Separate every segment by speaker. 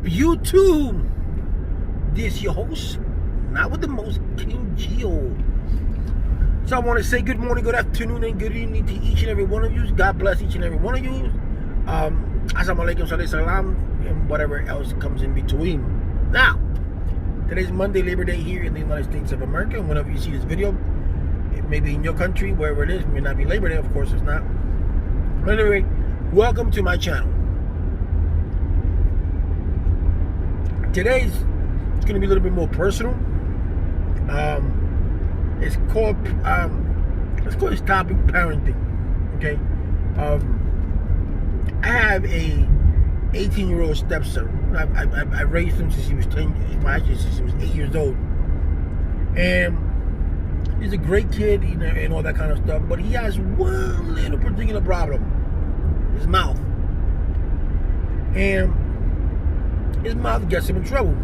Speaker 1: YouTube? This your host, not with the most, King Geo. So I want to say good morning, good afternoon, and good evening to each and every one of you. God bless each and every one of you. Assalamu alaikum, salam, and whatever else comes in between. Now, today's Monday, Labor Day here in the United States of America. And whenever you see this video, it may be in your country, wherever it is. It may not be Labor Day, of course it's not. But anyway, welcome to my channel. Today's it's going to be a little bit more personal. It's called let's call this topic parenting. Okay. I have a 18-year-old stepson. I raised him since he was 10. Actually, since he was 8 years old, and he's a great kid, you know, and all that kind of stuff. But he has one little particular problem: his mouth. And his mouth gets him in trouble.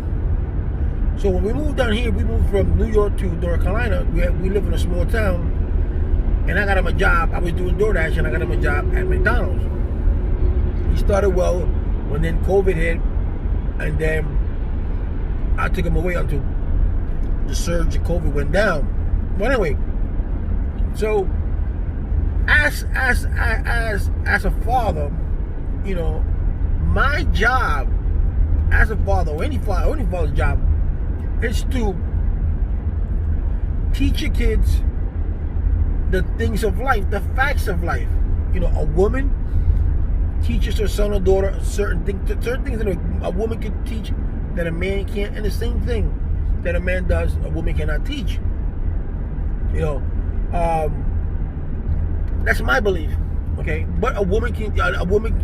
Speaker 1: So when we moved down here, we moved from New York to North Carolina. We live in a small town, and I got him a job. I was doing DoorDash, and I got him a job at McDonald's. He started well, when then COVID hit, and then I took him away until the surge of COVID went down. But anyway, so as a father, you know, my job as a father, or any father's job, is to teach your kids the things of life, the facts of life. You know, a woman teaches her son or daughter certain things that a woman can teach that a man can't, and the same thing that a man does, a woman cannot teach. You know, that's my belief. Okay, but a woman can,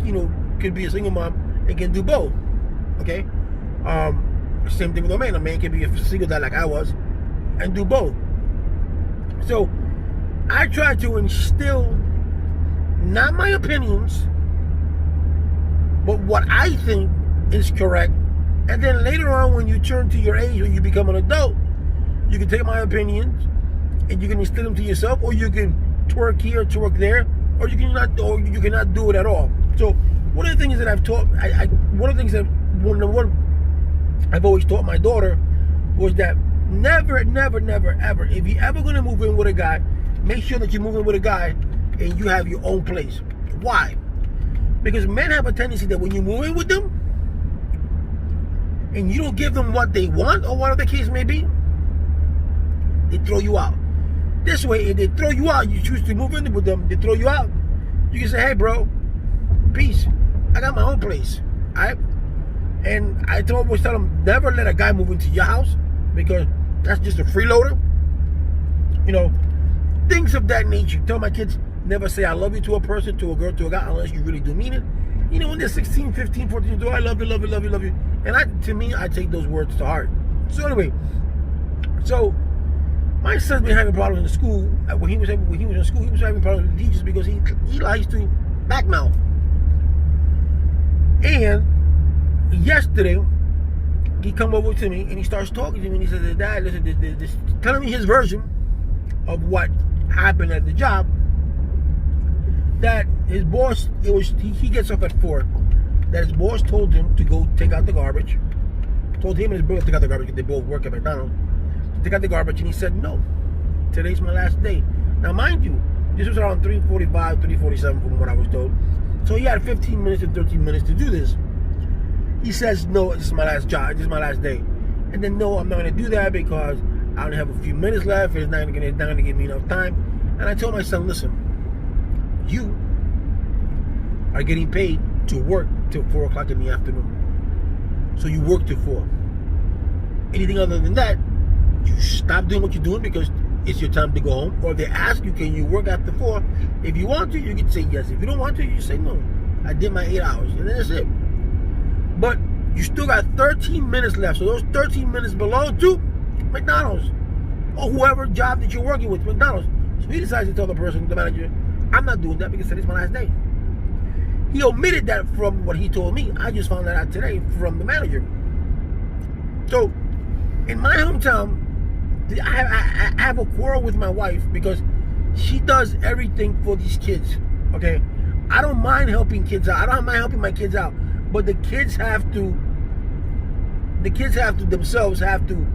Speaker 1: you know, could be a single mom and can do both. Okay, same thing with a man. A man can be a single dad like I was and do both. So I try to instill not my opinions, but what I think is correct. And then later on, when you turn to your age, when you become an adult, you can take my opinions and you can instill them to yourself, or you can twerk here, twerk there, or you cannot do it at all. So one of the things that I've taught, one of the things that I've always taught my daughter was that never, ever, if you're ever going to move in with a guy, make sure that you move in with a guy and you have your own place. Why? Because men have a tendency that when you move in with them and you don't give them what they want, or whatever the case may be, they throw you out. This way, if they throw you out, you choose to move in with them, they throw you out, you can say, hey bro, peace, I got my own place. Alright? And I always tell them, never let a guy move into your house, because that's just a freeloader. You know, things of that nature. Tell my kids, never say I love you to a person, to a girl, to a guy, unless you really do mean it. You know, when they're 16, 15, 14 years old, I love you, love you, love you, love you. And to me, I take those words to heart. So anyway, so my son's been having problems in school. When he was in school, he was having problems with the teachers because he likes to backmouth. And yesterday, he come over to me and he starts talking to me and he says, Dad, listen, this telling me his version of what happened at the job. That his boss, he gets up at 4. That his boss told him to go take out the garbage. Told him and his brother to take out the garbage because they both work at McDonald's. To take out the garbage, and he said, no, today's my last day. Now mind you, this was around 3:45, 3:47 from what I was told. So he had 15 minutes to 13 minutes to do this. He says, no, this is my last job, this is my last day. And then, no, I'm not going to do that because I only have a few minutes left. It's not going to give me enough time. And I told my son, listen, you are getting paid to work till 4 o'clock in the afternoon. So you work till 4. Anything other than that, you stop doing what you're doing because it's your time to go home. Or if they ask you, can you work after 4? If you want to, you can say yes. If you don't want to, you say no. I did my 8 hours, and that's it. But you still got 13 minutes left. So those 13 minutes belong to McDonald's or whoever job that you're working with, McDonald's. So he decides to tell the person, the manager, I'm not doing that because today's my last day. He omitted that from what he told me. I just found that out today from the manager. So in my hometown, I have a quarrel with my wife because she does everything for these kids. Okay, I don't mind helping kids out. I don't mind helping my kids out, but the kids have to the kids themselves have to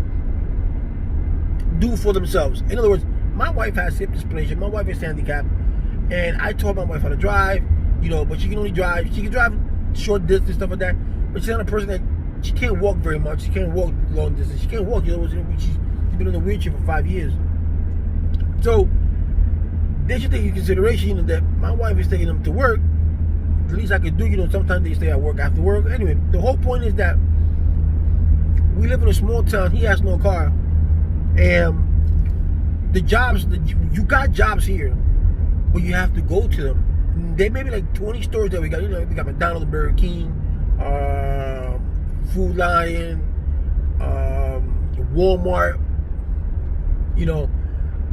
Speaker 1: do for themselves. In other words, my wife has hip dysplasia. My wife is handicapped, and I taught my wife how to drive. But she can only drive. She can drive short distance, stuff like that. But she's not a person that she can't walk very much. She can't walk long distance. She can't walk. She's been in a wheelchair for 5 years. So they should take into consideration that my wife is taking them to work. The least I could do, sometimes they stay at work after work. Anyway, the whole point is that we live in a small town. He has no car, and the jobs you got jobs here, but you have to go to them. There may be like 20 stores that we got. We got McDonald's, Burger King, Food Lion, Walmart.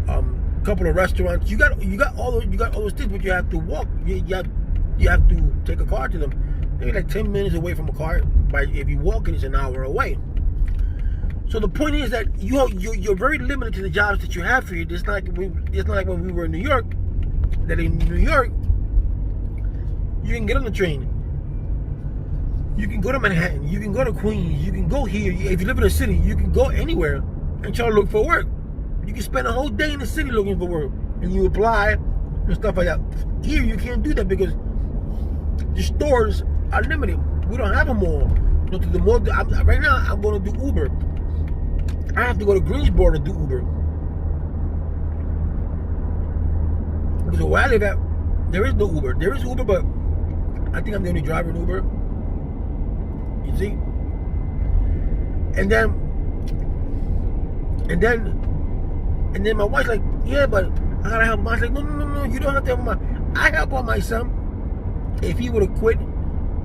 Speaker 1: A couple of restaurants. You got all those things, but you have to walk. You have to take a car to them. Maybe like 10 minutes away from a car. If you walk, it's an hour away. So the point is that you're very limited to the jobs that you have here. It's not like when we were in New York. That in New York, you can get on the train. You can go to Manhattan. You can go to Queens. You can go here. If you live in a city, you can go anywhere and try to look for work. You can spend a whole day in the city looking for work, and you apply and stuff like that. Here, you can't do that because the stores are limited. We don't have a mall. Right now, I'm going to do Uber. I have to go to Greensboro to do Uber. Because where I live at, there is no Uber. There is Uber, but I think I'm the only driver in Uber. You see? And then my wife's like, yeah, but I gotta help him. I was like, no, you don't have to help him. I help out my son. If he would have quit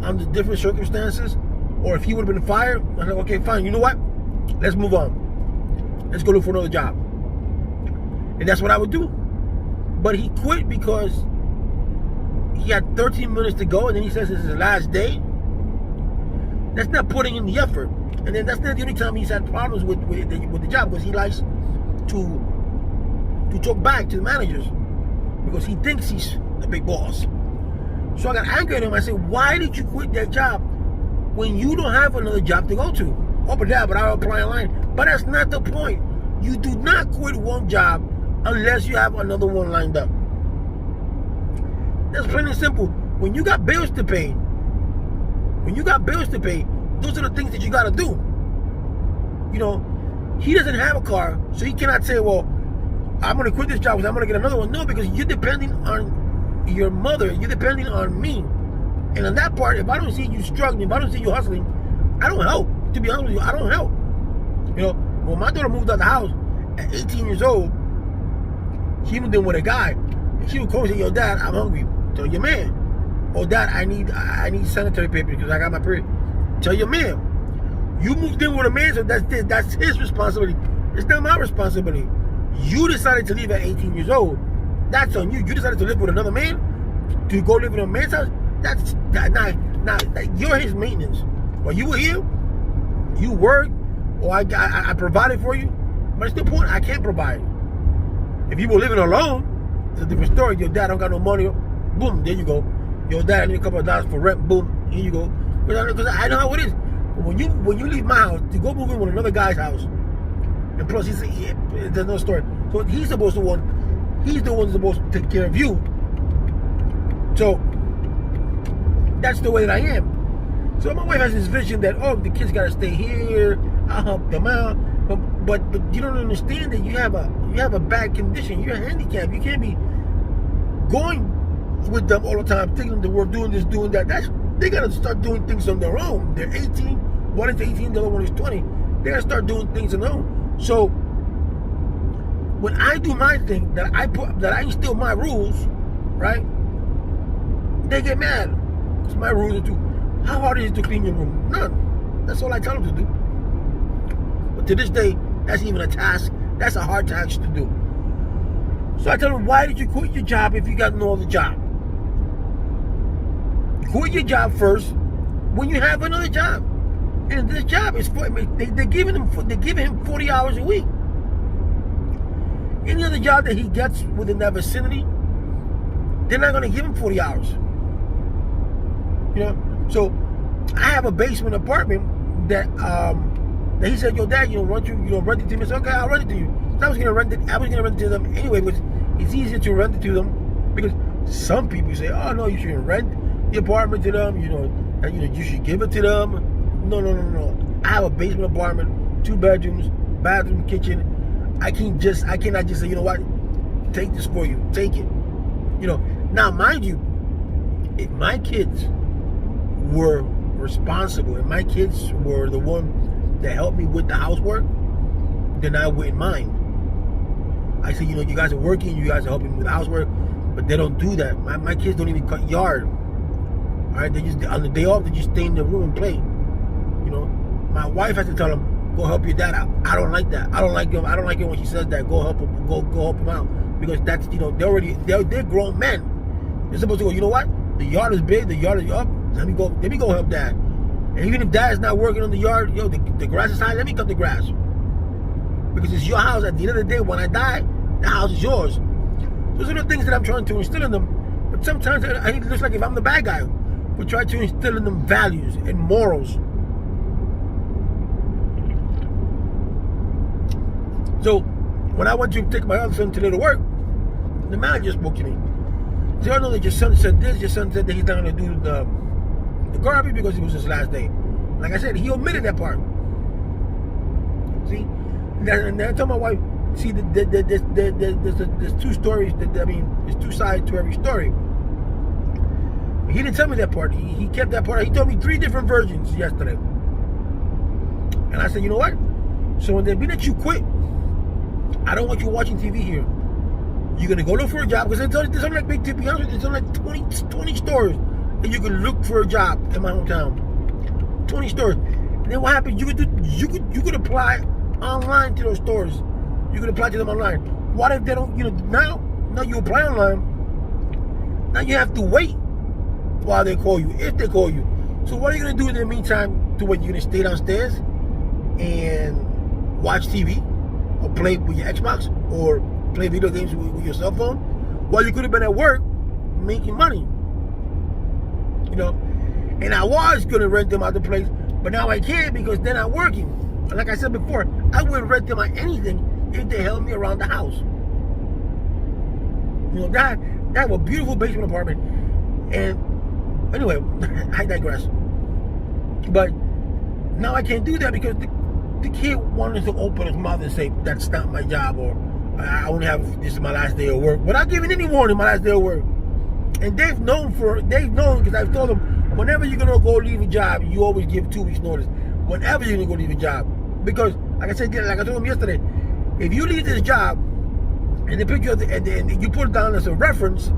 Speaker 1: under different circumstances, or if he would have been fired, I'm like, okay, fine. You know what? Let's move on. Let's go look for another job. And that's what I would do. But he quit because he had 13 minutes to go, and then he says it's his last day. That's not putting in the effort. And then that's not the only time he's had problems with the job, because he likes to talk back to the managers because he thinks he's the big boss. So I got angry at him. I said, why did you quit that job when you don't have another job to go to? Oh, but I'll apply online. But that's not the point. You do not quit one job unless you have another one lined up. That's plain and simple. When you got bills to pay, those are the things that you got to do. He doesn't have a car, so he cannot say, well, I'm going to quit this job because I'm going to get another one. No, because you're depending on your mother. You're depending on me. And on that part, if I don't see you struggling, if I don't see you hustling, I don't help. To be honest with you, I don't help. When my daughter moved out of the house at 18 years old, she moved in with a guy. And she would call and say, yo, Dad, I'm hungry. Tell your man. Oh, Dad, I need sanitary paper because I got my period. Tell your man. You moved in with a man, so that's his responsibility. It's not my responsibility. You decided to leave at 18 years old. That's on you. You decided to live with another man, to go live in a man's house. You're his maintenance. While you were here, you worked, or I provided for you. But it's the point, I can't provide. If you were living alone, it's a different story. Your dad don't got no money. Boom, there you go. Your dad, I need a couple of dollars for rent. Boom, here you go. Because I know how it is. But when you leave my house to go move in with another guy's house, and plus there's another story. So he's the one supposed to take care of you. So that's the way that I am. So my wife has this vision that, oh, the kids gotta stay here. I'll help them out. But you don't understand that you have a bad condition. You're handicapped. You can't be going with them all the time, taking them to work, doing this, doing that. They gotta start doing things on their own. They're 18. One is 18, the other one is 20. They gotta start doing things on their own. So when I do my thing, that I instill my rules, right? They get mad because my rules are too. How hard is it to clean your room? None. That's all I tell them to do. But to this day, that's even a task. That's a hard task to do. So I tell them, why did you quit your job if you got no other job? Quit your job first when you have another job. And this job is they're giving him 40 hours a week. Any other job that he gets within that vicinity, they're not going to give him 40 hours. So I have a basement apartment that Then he said, "Yo, Dad, rent it to me." I said, "Okay, I'll rent it to you." So I was gonna rent it to them anyway, because it's easier to rent it to them, because some people say, "Oh no, you shouldn't rent the apartment to them. And you should give it to them." No. I have a basement apartment, 2 bedrooms, bathroom, kitchen. I cannot just say, "You know what? Take this for you. Take it." Now, mind you, if my kids were responsible and my kids were the one that helped me with the housework, then I wouldn't mind. I say, you guys are working, you guys are helping me with the housework, but they don't do that. My kids don't even cut yard. All right, they just, on the day off, they just stay in the room and play. My wife has to tell them, "Go help your dad out." I don't like that. I don't like it when she says that. Go help him. Go help him out, because that's they're grown men. They're supposed to go, "You know what? The yard is big. The yard is up. Let me go help Dad." And even if Dad is not working on the yard, the grass is high. Let me cut the grass, because it's your house. At the end of the day, when I die, the house is yours. Those are the things that I'm trying to instill in them. But sometimes it looks like if I'm the bad guy, we try to instill in them values and morals. So when I went to take my other son today to work, the manager spoke to me. He said, "I know that your son said this. Your son said that he's not going to do the garbage because it was his last day." Like I said, he omitted that part. See, and I told my wife, "See, there's 2 stories. There's 2 sides to every story." He didn't tell me that part. He kept that part. He told me 3 different versions yesterday. And I said, "You know what? So when they be that you quit, I don't want you watching TV here. You're going to go look for a job," because there's only, like, to be honest with you, there's only like 20 stores that you can look for a job in my hometown. 20 stores. And then what happens? You could apply online to those stores. You could apply to them online. What if they don't? Now you apply online. Now you have to wait while they call you, if they call you. So what are you going to do in the meantime? You're going to stay downstairs and watch TV, or play with your Xbox, or play video games with your cell phone, while you could have been at work making money. And I was going to rent them out the place, but now I can't because they're not working. And like I said before, I wouldn't rent them out anything if they helped me around the house. That was a beautiful basement apartment. And anyway, I digress. But now I can't do that because the kid wanted to open his mouth and say, "That's not my job," or "I only have, this is my last day of work," without giving any warning, my last day of work. And they've known because I've told them, whenever you're going to go leave a job, you always give 2 weeks notice. Whenever you're going to go leave a job. Because, like I told them yesterday, if you leave this job, and the picture and you put it down as a reference,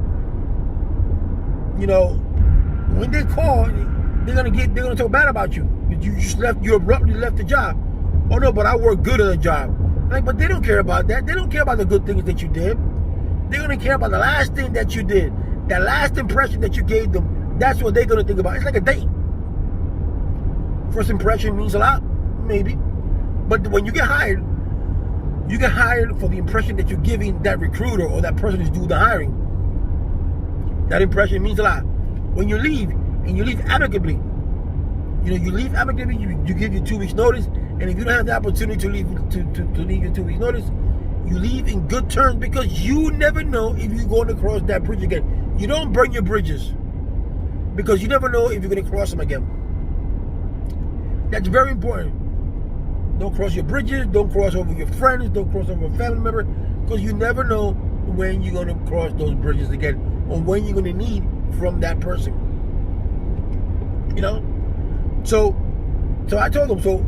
Speaker 1: when they call, they're gonna talk bad about you. You abruptly left the job. "Oh no, but I work good at the job." But they don't care about that. They don't care about the good things that you did. They're gonna care about the last thing that you did, that last impression that you gave them. That's what they're gonna think about. It's like a date. First impression means a lot, maybe, but when you get hired for the impression that you're giving that recruiter or that person who's doing the hiring. That impression means a lot. When you leave, and you leave amicably, you give your 2 weeks notice, and if you don't have the opportunity to leave your 2 weeks notice, you leave in good terms, because you never know if you're going to cross that bridge again. You don't burn your bridges, because you never know if you're going to cross them again. That's very important. Don't cross your bridges. Don't cross over your friends. Don't cross over a family member, because you never know when you're going to cross those bridges again, or when you're going to need from that person. So I told them, so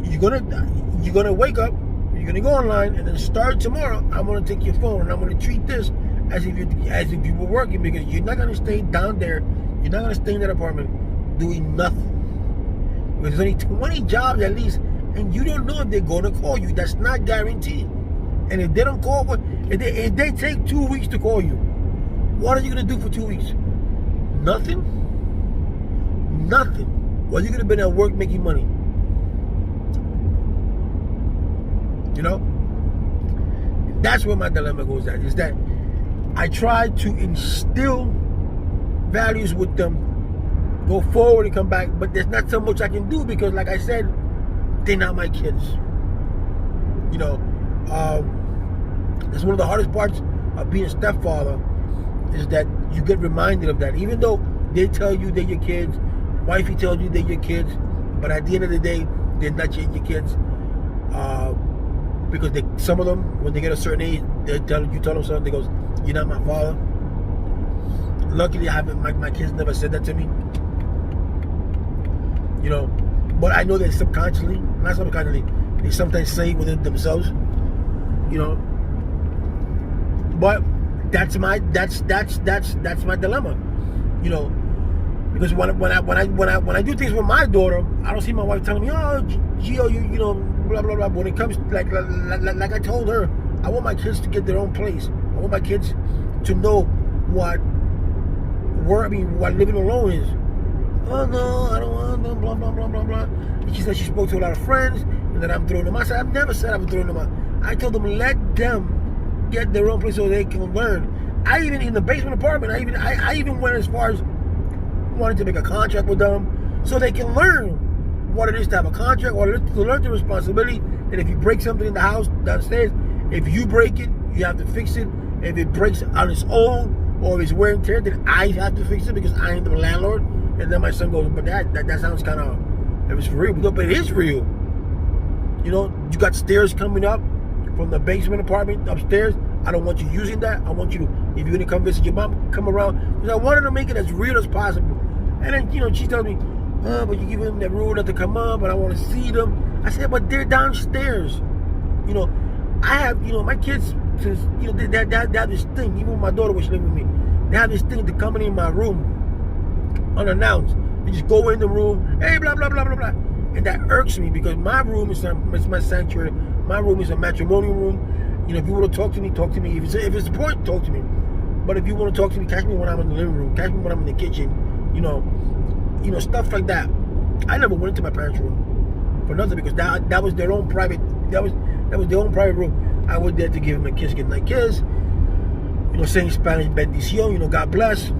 Speaker 1: you're gonna wake up, you're gonna go online, and then start tomorrow. I'm gonna take your phone and I'm gonna treat this as if you were working, because you're not gonna stay down there. You're not gonna stay in that apartment doing nothing. Because there's only 20 jobs at least, and you don't know if they're gonna call you. That's not guaranteed. And if they don't call, if they take 2 weeks to call you, what are you gonna do for 2 weeks? Nothing. Well, you could have been at work making money. That's where my dilemma goes at, is that I try to instill values with them, go forward and come back, but there's not so much I can do, because like I said, they're not my kids. You know, that's one of the hardest parts of being a stepfather, is that you get reminded of that. Even though they tell you they're your kids, wifey tells you they're your kids, but at the end of the day, they're not your kids. Because some of them, when they get a certain age, you tell them something, they goes, "You're not my father." Luckily, I haven't. My kids never said that to me. You know, but I know that subconsciously, not subconsciously, they sometimes say it within themselves. You know, but that's my dilemma. You know, because when I do things with my daughter, I don't see my wife telling me, "Oh, Gio, you know, blah blah blah." When it comes like I told her, I want my kids to get their own place. I want my kids to know what living alone is. Oh no, I don't want them, blah blah blah blah blah. And she said she spoke to a lot of friends, and that I'm throwing them out. I said, I've never said I'm throwing them out. I told them, let them get their own place so they can learn. I even, in the basement apartment, I even went as far as wanting to make a contract with them so they can learn what it is to have a contract, or to learn the responsibility that if you break something in the house downstairs, if you break it, you have to fix it. If it breaks on its own, or if it's wear and tear, then I have to fix it because I am the landlord. And then my son goes, but that sounds kind of, it was for real, but it is real. You know, you got stairs coming up from the basement apartment upstairs. I don't want you using that. I want you to, if you're gonna come visit your mom, come around, because I wanted to make it as real as possible. And then, you know, she tells me, but you give them that rule not to come up, but I want to see them. I said, but they're downstairs. You know, I have, you know, my kids, since, you know, they have this thing, even when my daughter was living with me, they have this thing to come in my room unannounced. They just go in the room, hey, blah, blah, blah, blah, blah. And that irks me, because my room is my sanctuary. My room is a matrimonial room. You know, if you want to talk to me, talk to me. If it's important, talk to me. But if you want to talk to me, catch me when I'm in the living room. Catch me when I'm in the kitchen. You know, stuff like that. I never went into my parents' room for nothing, because that was their own private. That was their own private room. I was there to give them a kiss, goodnight kiss. You know, saying Spanish bendición. You know, God bless.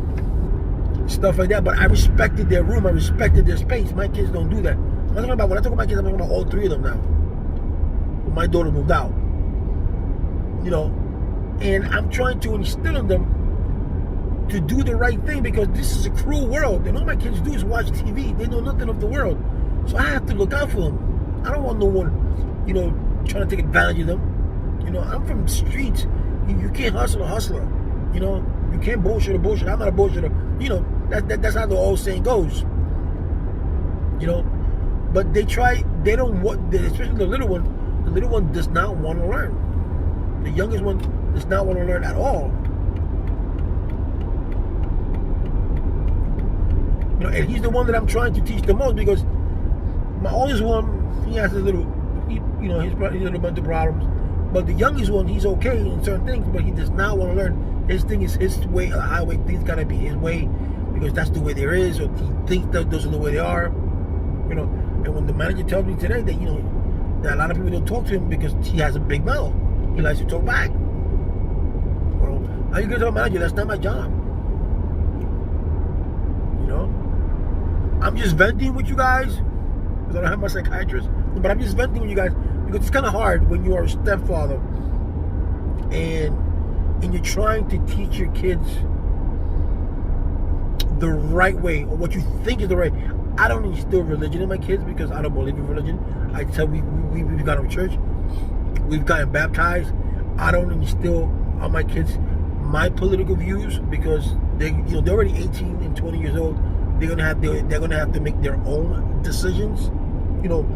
Speaker 1: Stuff like that. But I respected their room. I respected their space. My kids don't do that. When I talk about my kids, I'm talking about all three of them now. When my daughter moved out. You know, and I'm trying to instill in them to do the right thing, because this is a cruel world, and all my kids do is watch TV. They know nothing of the world, so I have to look out for them. I don't want no one, you know, trying to take advantage of them. You know, I'm from the streets. You can't hustle a hustler. You know, you can't bullshit a bullshit. I'm not a bullshitter. You know, that's how the old saying goes. You know, but they try. They don't want, especially the little one. The little one does not want to learn. The youngest one does not want to learn at all. You know, and he's the one that I'm trying to teach the most, because my oldest one, he has his little, you know, his little bunch of problems. But the youngest one, he's okay in certain things, but he does not want to learn. His thing is his way, a highway. Things gotta be his way, because that's the way there is, or he thinks that those are the way they are. You know, and when the manager tells me today that, you know, that a lot of people don't talk to him because he has a big mouth. He likes to talk back. Well, how you gonna tell a manager? That's not my job. You know? I'm just venting with you guys, because I don't have my psychiatrist. But I'm just venting with you guys, because it's kind of hard when you are a stepfather and you're trying to teach your kids the right way, or what you think is the right. I don't instill religion in my kids, because I don't believe in religion. I tell we've gone to church. We've gotten baptized. I don't instill on my kids my political views, because they're already 18 and 20 years old. They're gonna have to make their own decisions. You know,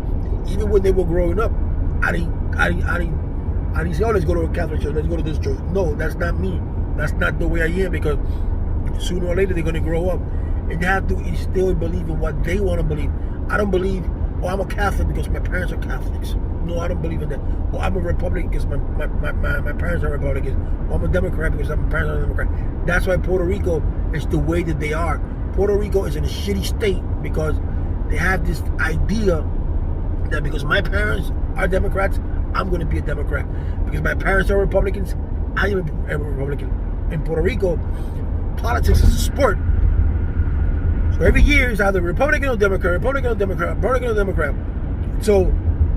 Speaker 1: even when they were growing up, I didn't say, oh, let's go to a Catholic church, let's go to this church. No, that's not me. That's not the way I am, because sooner or later they're gonna grow up, and they have to instill and believe in what they want to believe. I don't believe, oh, I'm a Catholic because my parents are Catholics. No, I don't believe in that. Well, I'm a Republican because my parents are Republicans. Or I'm a Democrat because my parents are Democrat. That's why Puerto Rico is the way that they are. Puerto Rico is in a shitty state because they have this idea that because my parents are Democrats, I'm going to be a Democrat. Because my parents are Republicans, I am a Republican. In Puerto Rico, politics is a sport. So every year it's either Republican or Democrat, Republican or Democrat, Republican or Democrat. So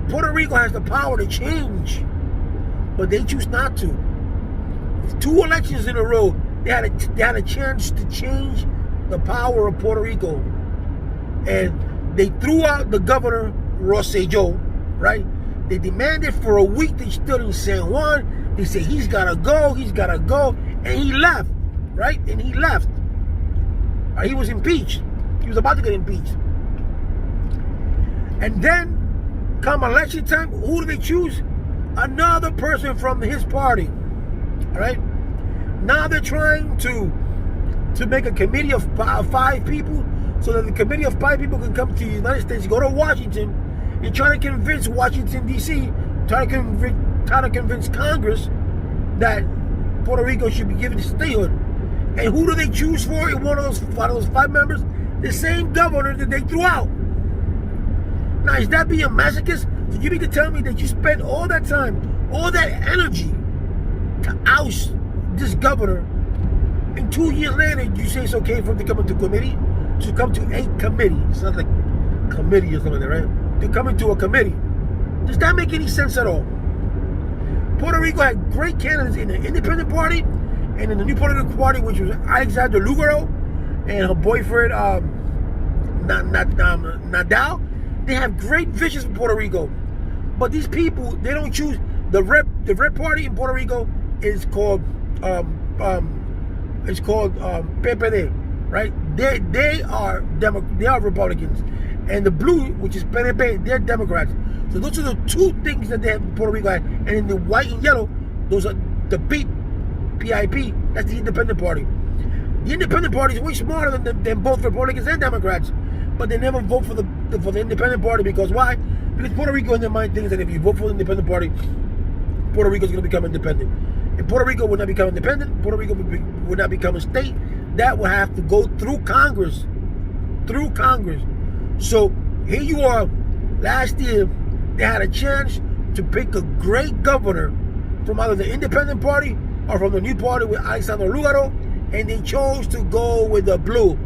Speaker 1: Puerto Rico has the power to change, but they choose not to. 2 elections in a row, they had a chance to change the power of Puerto Rico, and they threw out the governor Rosselló, right? They demanded for a week. They stood in San Juan. They said he's gotta go, and he left, right? And he left. He was impeached. He was about to get impeached. And then, come election time, who do they choose? Another person from his party. All right? Now they're trying to make a committee of 5 people, so that the committee of 5 people can come to the United States, go to Washington, and try to convince Washington, D.C., try to convince Congress that Puerto Rico should be given statehood. And who do they choose for in one of those 5 members? The same governor that they threw out. Now, is that being a masochist? So you mean to tell me that you spent all that time, all that energy to oust this governor, and 2 years later you say it's okay for him to come into committee? To come to a committee. It's not like committee or something, right? To come into a committee. Does that make any sense at all? Puerto Rico had great candidates in the Independent Party and in the New Political Party, which was Alexandra Lugaro and her boyfriend Nadal. They have great visions for Puerto Rico, but these people, they don't choose. The Red Party in Puerto Rico is called PPD, right? They are Republicans, and the blue, which is PNP, they're Democrats. So those are the 2 things that they have in Puerto Rico. And in the white and yellow, those are the PIP, that's the Independent Party. The Independent Party is way smarter than both Republicans and Democrats, but they never vote for the Independent Party. Because why? Because Puerto Rico in their mind thinks that if you vote for the Independent Party, Puerto Rico is going to become independent. And Puerto Rico would not become independent. Puerto Rico would not become a state. That will have to go through Congress. So here you are. Last year, they had a chance to pick a great governor from either the Independent Party or from the New Party with Alexandra Lugaro, and they chose to go with the blue.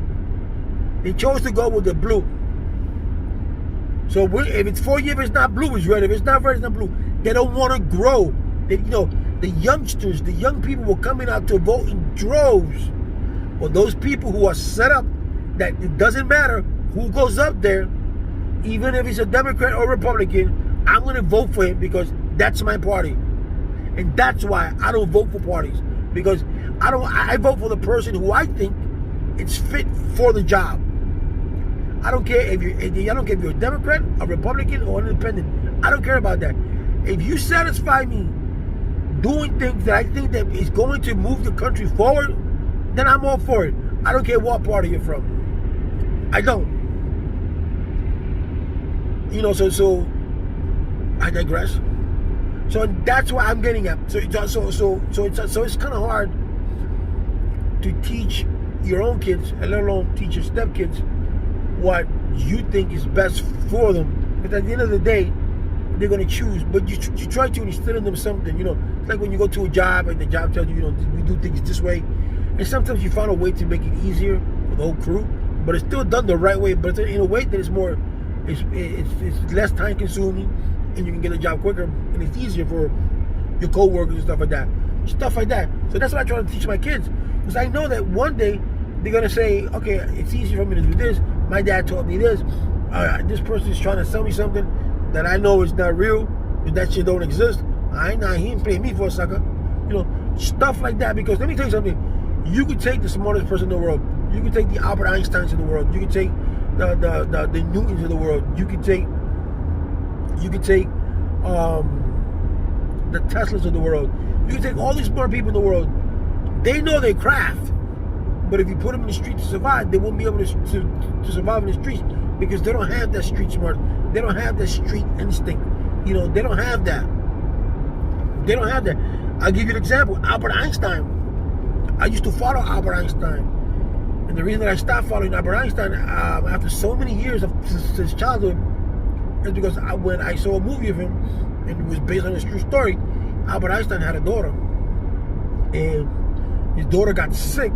Speaker 1: So if it's 4 years, it's not blue, it's red. If it's not red, it's not blue. They don't want to grow. The youngsters, the young people were coming out to vote in droves. Well, those people who are set up that it doesn't matter who goes up there, even if he's a Democrat or Republican, I'm going to vote for him because that's my party. And that's why I don't vote for parties, because I vote for the person who I think it's fit for the job. I don't care if you're a Democrat, a Republican, or an independent. I don't care about that. If you satisfy me doing things that I think that is going to move the country forward, then I'm all for it. I don't care what party you're from. I don't. So I digress. So that's what I'm getting at. So it's kind of hard to teach your own kids, and let alone teach your stepkids, what you think is best for them. But at the end of the day, they're going to choose. But you try to instill in them something. It's like when you go to a job and the job tells you, we do things this way. And sometimes you find a way to make it easier for the whole crew, but it's still done the right way. But in a way that is more, it's less time consuming, and you can get a job quicker, and it's easier for your co-workers and stuff like that. So that's what I try to teach my kids, because I know that one day they're gonna say, okay, it's easier for me to do this. My dad taught me this. This person is trying to sell me something that I know is not real, but that shit don't exist. He ain't paying me for a sucker. Stuff like that. Because let me tell you something. You could take the smartest person in the world. You could take the Albert Einsteins of the world. You could take the Newtons of the world. You could take the Teslas of the world. You could take all these smart people in the world. They know their craft, but if you put them in the street to survive, they won't be able to survive in the streets, because they don't have that street smart. They don't have that street instinct. They don't have that. I'll give you an example. Albert Einstein. I used to follow Albert Einstein. And the reason that I stopped following Albert Einstein after so many years of his childhood is because when I saw a movie of him, and it was based on his true story, Albert Einstein had a daughter. And his daughter got sick.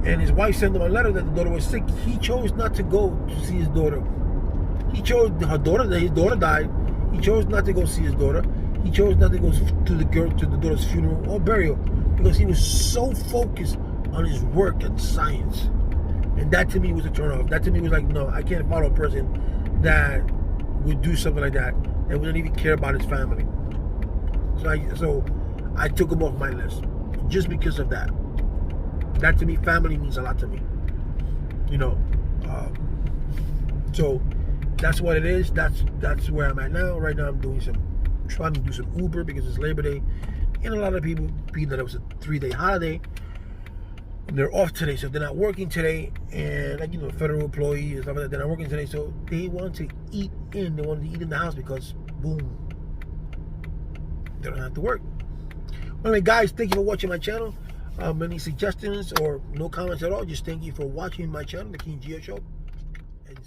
Speaker 1: And his wife sent him a letter that the daughter was sick. He chose not to go to see his daughter. His daughter died. He chose not to go see his daughter. He chose not to go to the daughter's funeral or burial because he was so focused on his work and science. And that to me was a turn off. That to me was like, no, I can't follow a person that would do something like that and wouldn't even care about his family. So I took him off my list just because of that. That to me, family means a lot to me. You know, so that's what it is. That's where I'm at now. Right now, I'm trying to do some Uber because it's Labor Day, and a lot of people, being that it was a 3-day holiday, and they're off today, so they're not working today, and like, you know, federal employees and stuff like that, they're not working today, so they want to eat in. They want to eat in the house because, boom, they don't have to work. Anyway, guys, thank you for watching my channel. Any suggestions or no comments at all, just thank you for watching my channel, The King Gio Show. And